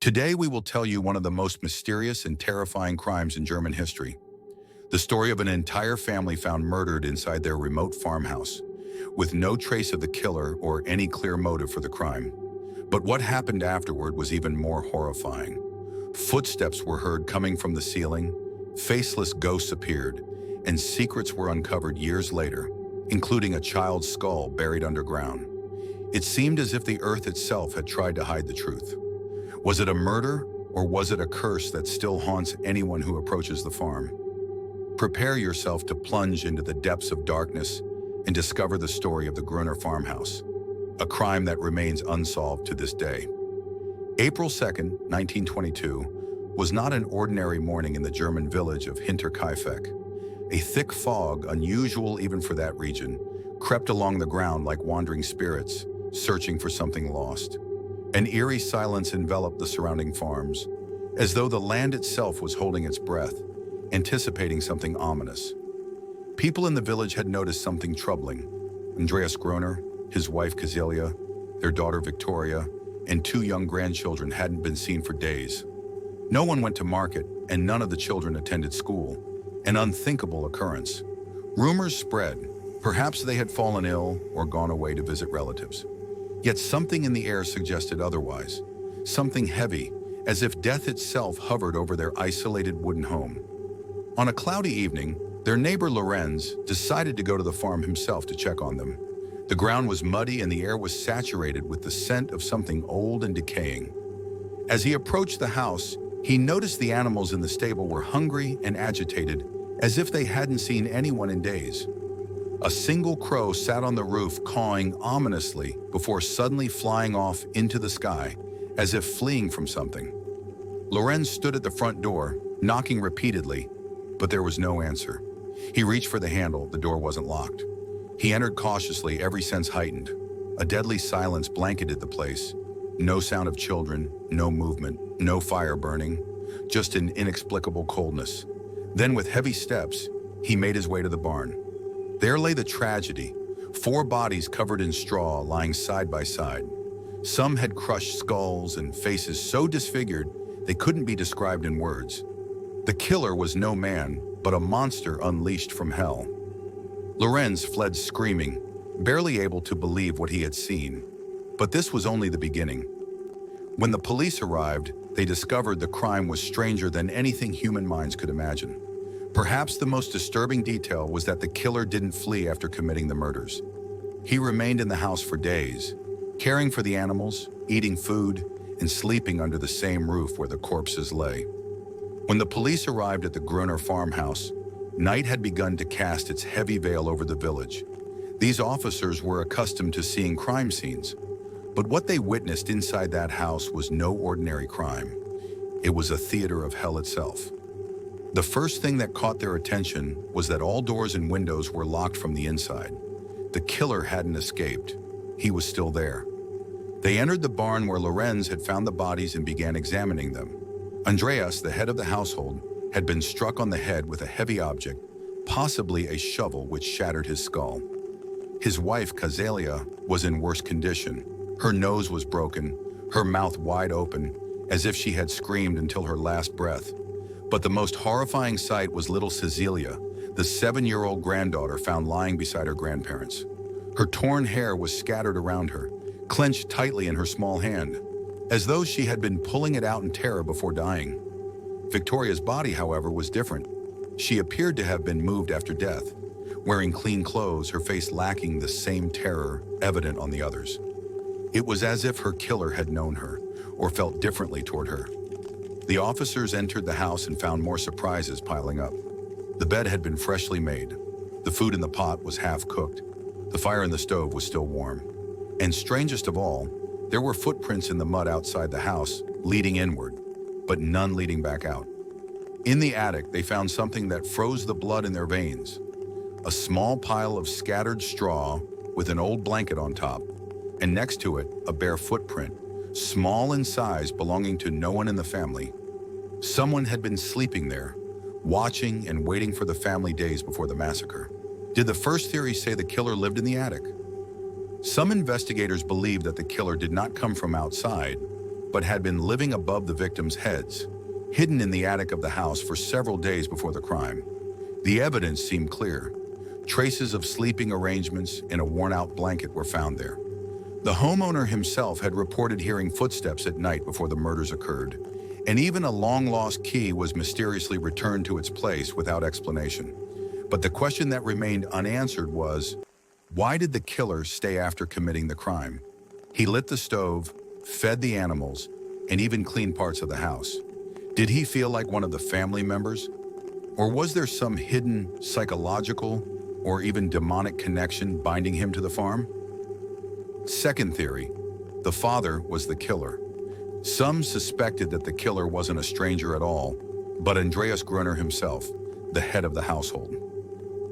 Today, we will tell you one of the most mysterious and terrifying crimes in German history. The story of an entire family found murdered inside their remote farmhouse, with no trace of the killer or any clear motive for the crime. But what happened afterward was even more horrifying. Footsteps were heard coming from the ceiling, faceless ghosts appeared, and secrets were uncovered years later, including a child's skull buried underground. It seemed as if the earth itself had tried to hide the truth. Was it a murder, or was it a curse that still haunts anyone who approaches the farm? Prepare yourself to plunge into the depths of darkness and discover the story of the Gruner farmhouse, a crime that remains unsolved to this day. April 2nd, 1922, was not an ordinary morning in the German village of Hinterkaifeck. A thick fog, unusual even for that region, crept along the ground like wandering spirits, searching for something lost. An eerie silence enveloped the surrounding farms, as though the land itself was holding its breath, anticipating something ominous. People in the village had noticed something troubling. Andreas Gruner, his wife Kazelia, their daughter Victoria, and two young grandchildren hadn't been seen for days. No one went to market, and none of the children attended school, an unthinkable occurrence. Rumors spread. Perhaps they had fallen ill or gone away to visit relatives. Yet something in the air suggested otherwise, something heavy, as if death itself hovered over their isolated wooden home. On a cloudy evening, their neighbor Lorenz decided to go to the farm himself to check on them. The ground was muddy and the air was saturated with the scent of something old and decaying. As he approached the house, he noticed the animals in the stable were hungry and agitated, as if they hadn't seen anyone in days. A single crow sat on the roof cawing ominously before suddenly flying off into the sky, as if fleeing from something. Lorenz stood at the front door, knocking repeatedly, but there was no answer. He reached for the handle, the door wasn't locked. He entered cautiously, every sense heightened. A deadly silence blanketed the place. No sound of children, no movement, no fire burning, just an inexplicable coldness. Then with heavy steps, he made his way to the barn. There lay the tragedy, 4 bodies covered in straw lying side by side. Some had crushed skulls and faces so disfigured they couldn't be described in words. The killer was no man, but a monster unleashed from hell. Lorenz fled screaming, barely able to believe what he had seen. But this was only the beginning. When the police arrived, they discovered the crime was stranger than anything human minds could imagine. Perhaps the most disturbing detail was that the killer didn't flee after committing the murders. He remained in the house for days, caring for the animals, eating food, and sleeping under the same roof where the corpses lay. When the police arrived at the Gruner farmhouse, night had begun to cast its heavy veil over the village. These officers were accustomed to seeing crime scenes, but what they witnessed inside that house was no ordinary crime. It was a theater of hell itself. The first thing that caught their attention was that all doors and windows were locked from the inside. The killer hadn't escaped. He was still there. They entered the barn where Lorenz had found the bodies and began examining them. Andreas, the head of the household, had been struck on the head with a heavy object, possibly a shovel, which shattered his skull. His wife, Kazelia, was in worse condition. Her nose was broken, her mouth wide open, as if she had screamed until her last breath. But the most horrifying sight was little Cecilia, the 7-year-old granddaughter found lying beside her grandparents. Her torn hair was scattered around her, clenched tightly in her small hand, as though she had been pulling it out in terror before dying. Victoria's body, however, was different. She appeared to have been moved after death, wearing clean clothes, her face lacking the same terror evident on the others. It was as if her killer had known her, or felt differently toward her. The officers entered the house and found more surprises piling up. The bed had been freshly made. The food in the pot was half cooked. The fire in the stove was still warm. And strangest of all, there were footprints in the mud outside the house, leading inward, but none leading back out. In the attic, they found something that froze the blood in their veins. A small pile of scattered straw with an old blanket on top, and next to it, a bare footprint, small in size, belonging to no one in the family. Someone had been sleeping there, watching and waiting for the family days before the massacre. Did the first theory say the killer lived in the attic? Some investigators believe that the killer did not come from outside, but had been living above the victims' heads, hidden in the attic of the house for several days before the crime. The evidence seemed clear. Traces of sleeping arrangements and a worn-out blanket were found there. The homeowner himself had reported hearing footsteps at night before the murders occurred, and even a long-lost key was mysteriously returned to its place without explanation. But the question that remained unanswered was, why did the killer stay after committing the crime? He lit the stove, fed the animals, and even cleaned parts of the house. Did he feel like one of the family members? Or was there some hidden psychological or even demonic connection binding him to the farm? Second theory, the father was the killer. Some suspected that the killer wasn't a stranger at all, but Andreas Gruner himself, the head of the household.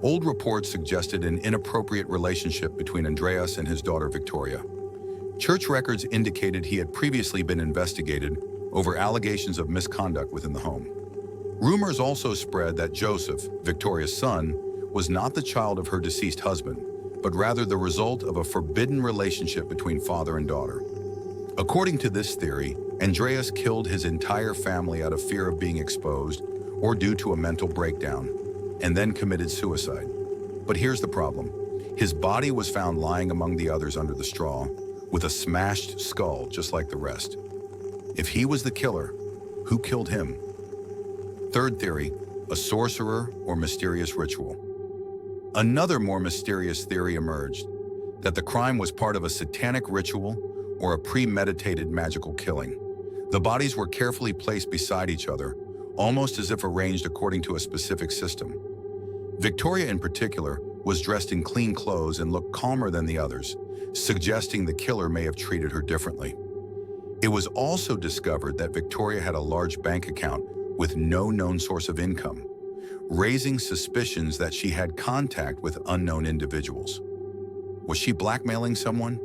Old reports suggested an inappropriate relationship between Andreas and his daughter Victoria. Church records indicated he had previously been investigated over allegations of misconduct within the home. Rumors also spread that Yousef, Victoria's son, was not the child of her deceased husband, but rather the result of a forbidden relationship between father and daughter. According to this theory, Andreas killed his entire family out of fear of being exposed or due to a mental breakdown, and then committed suicide. But here's the problem. His body was found lying among the others under the straw, with a smashed skull just like the rest. If he was the killer, who killed him? Third theory, a sorcerer or mysterious ritual. Another more mysterious theory emerged, that the crime was part of a satanic ritual or a premeditated magical killing. The bodies were carefully placed beside each other, almost as if arranged according to a specific system. Victoria in particular was dressed in clean clothes and looked calmer than the others, suggesting the killer may have treated her differently. It was also discovered that Victoria had a large bank account with no known source of income, raising suspicions that she had contact with unknown individuals. Was she blackmailing someone?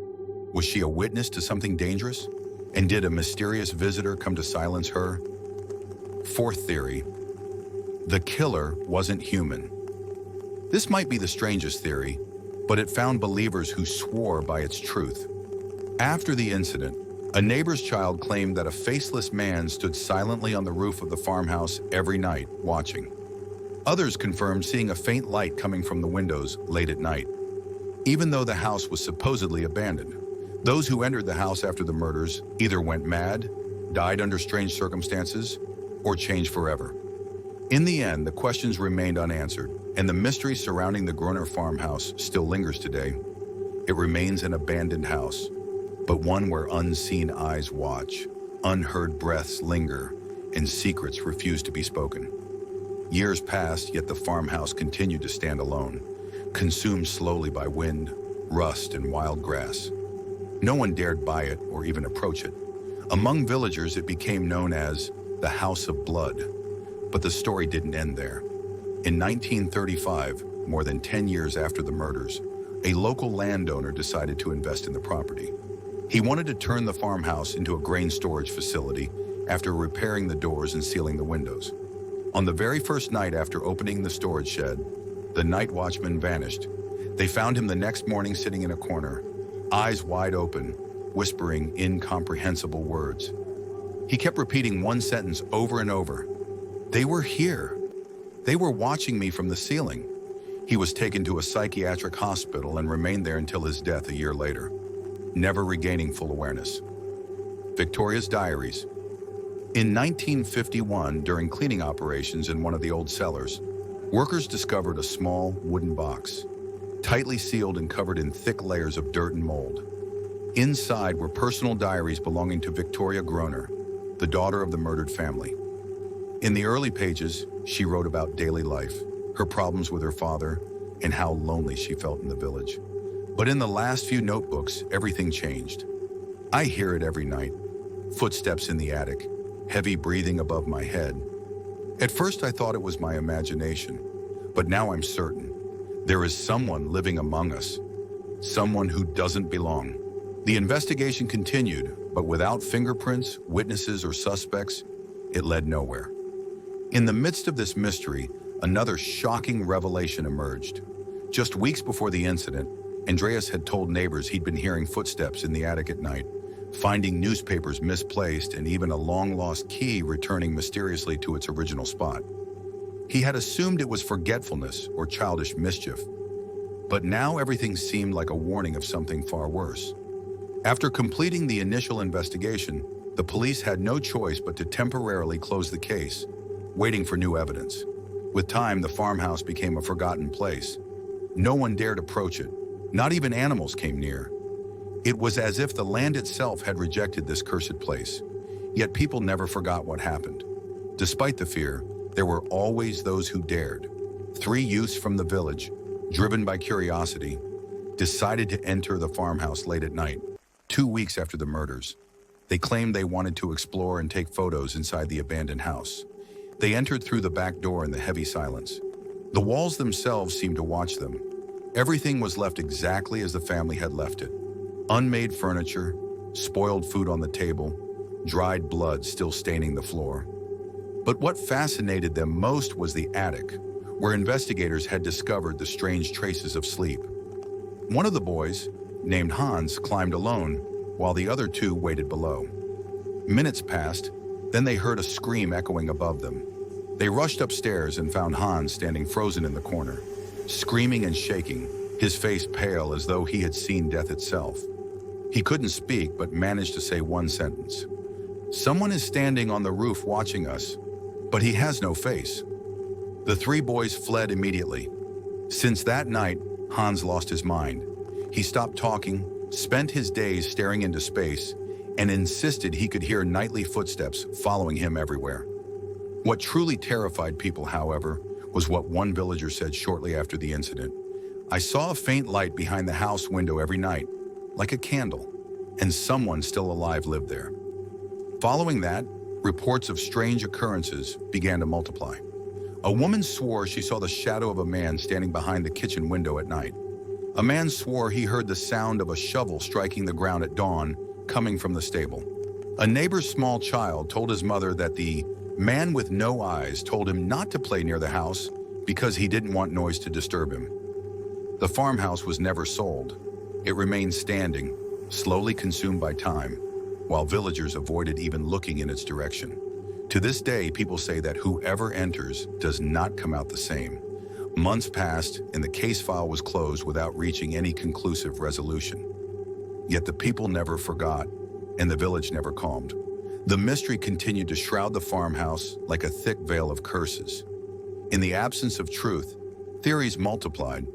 Was she a witness to something dangerous? And did a mysterious visitor come to silence her? Fourth theory, the killer wasn't human. This might be the strangest theory, but it found believers who swore by its truth. After the incident, a neighbor's child claimed that a faceless man stood silently on the roof of the farmhouse every night, watching. Others confirmed seeing a faint light coming from the windows late at night, even though the house was supposedly abandoned. Those who entered the house after the murders either went mad, died under strange circumstances, or changed forever. In the end, the questions remained unanswered, and the mystery surrounding the Gruner farmhouse still lingers today. It remains an abandoned house, but one where unseen eyes watch, unheard breaths linger, and secrets refuse to be spoken. Years passed, yet the farmhouse continued to stand alone, consumed slowly by wind, rust, and wild grass. No one dared buy it or even approach it. Among villagers, it became known as the House of Blood. But the story didn't end there. In 1935, more than 10 years after the murders, a local landowner decided to invest in the property. He wanted to turn the farmhouse into a grain storage facility after repairing the doors and sealing the windows. On the very first night after opening the storage shed, the night watchman vanished. They found him the next morning sitting in a corner, eyes wide open, whispering incomprehensible words. He kept repeating one sentence over and over. "They were here. They were watching me from the ceiling." He was taken to a psychiatric hospital and remained there until his death a year later, never regaining full awareness. Victoria's diaries. In 1951, during cleaning operations in one of the old cellars, workers discovered a small wooden box, tightly sealed and covered in thick layers of dirt and mold. Inside were personal diaries belonging to Victoria Gruner, the daughter of the murdered family. In the early pages, she wrote about daily life, her problems with her father, and how lonely she felt in the village. But in the last few notebooks, everything changed. "I hear it every night. Footsteps in the attic, heavy breathing above my head. At first I thought it was my imagination, but now I'm certain. There is someone living among us, someone who doesn't belong." The investigation continued, but without fingerprints, witnesses, or suspects, it led nowhere. In the midst of this mystery, another shocking revelation emerged. Just weeks before the incident, Andreas had told neighbors he'd been hearing footsteps in the attic at night, finding newspapers misplaced and even a long-lost key returning mysteriously to its original spot. He had assumed it was forgetfulness or childish mischief, but now everything seemed like a warning of something far worse. After completing the initial investigation, the police had no choice but to temporarily close the case, waiting for new evidence. With time, the farmhouse became a forgotten place. No one dared approach it. Not even animals came near. It was as if the land itself had rejected this cursed place. Yet people never forgot what happened. Despite the fear, there were always those who dared. 3 youths from the village, driven by curiosity, decided to enter the farmhouse late at night, 2 weeks after the murders. They claimed they wanted to explore and take photos inside the abandoned house. They entered through the back door in the heavy silence. The walls themselves seemed to watch them. Everything was left exactly as the family had left it. Unmade furniture, spoiled food on the table, dried blood still staining the floor. But what fascinated them most was the attic, where investigators had discovered the strange traces of sleep. One of the boys, named Hans, climbed alone, while the other 2 waited below. Minutes passed, then they heard a scream echoing above them. They rushed upstairs and found Hans standing frozen in the corner, screaming and shaking, his face pale as though he had seen death itself. He couldn't speak but managed to say one sentence. "Someone is standing on the roof watching us, but he has no face." The 3 boys fled immediately. Since that night, Hans lost his mind. He stopped talking, spent his days staring into space, and insisted he could hear nightly footsteps following him everywhere. What truly terrified people, however, was what one villager said shortly after the incident. "I saw a faint light behind the house window every night, like a candle, and someone still alive lived there." Following that, reports of strange occurrences began to multiply. A woman swore she saw the shadow of a man standing behind the kitchen window at night. A man swore he heard the sound of a shovel striking the ground at dawn, coming from the stable. A neighbor's small child told his mother that the man with no eyes told him not to play near the house because he didn't want noise to disturb him. The farmhouse was never sold. It remained standing, slowly consumed by time, while villagers avoided even looking in its direction. To this day, people say that whoever enters does not come out the same. Months passed, and the case file was closed without reaching any conclusive resolution. Yet the people never forgot, and the village never calmed. The mystery continued to shroud the farmhouse like a thick veil of curses. In the absence of truth, theories multiplied,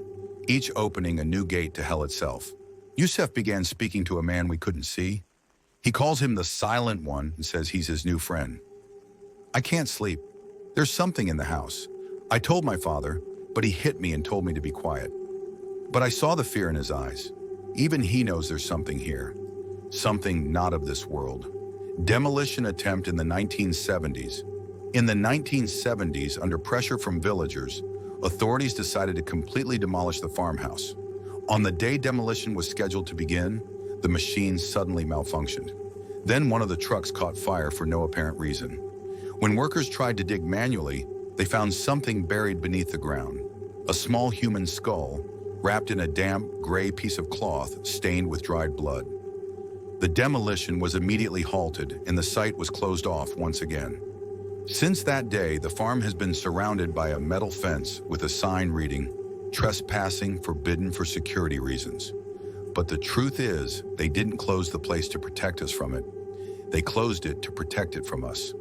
each opening a new gate to hell itself. Yousef began speaking to a man we couldn't see. He calls him the Silent One and says he's his new friend. "I can't sleep. There's something in the house. I told my father, but he hit me and told me to be quiet. But I saw the fear in his eyes. Even he knows there's something here. Something not of this world." Demolition attempt in the 1970s. In the 1970s, under pressure from villagers, authorities decided to completely demolish the farmhouse. On the day demolition was scheduled to begin, the machine suddenly malfunctioned. Then one of the trucks caught fire for no apparent reason. When workers tried to dig manually, they found something buried beneath the ground. A small human skull, wrapped in a damp, gray piece of cloth stained with dried blood. The demolition was immediately halted and the site was closed off once again. Since that day, the farm has been surrounded by a metal fence with a sign reading, "Trespassing forbidden for security reasons." But the truth is, they didn't close the place to protect us from it. They closed it to protect it from us.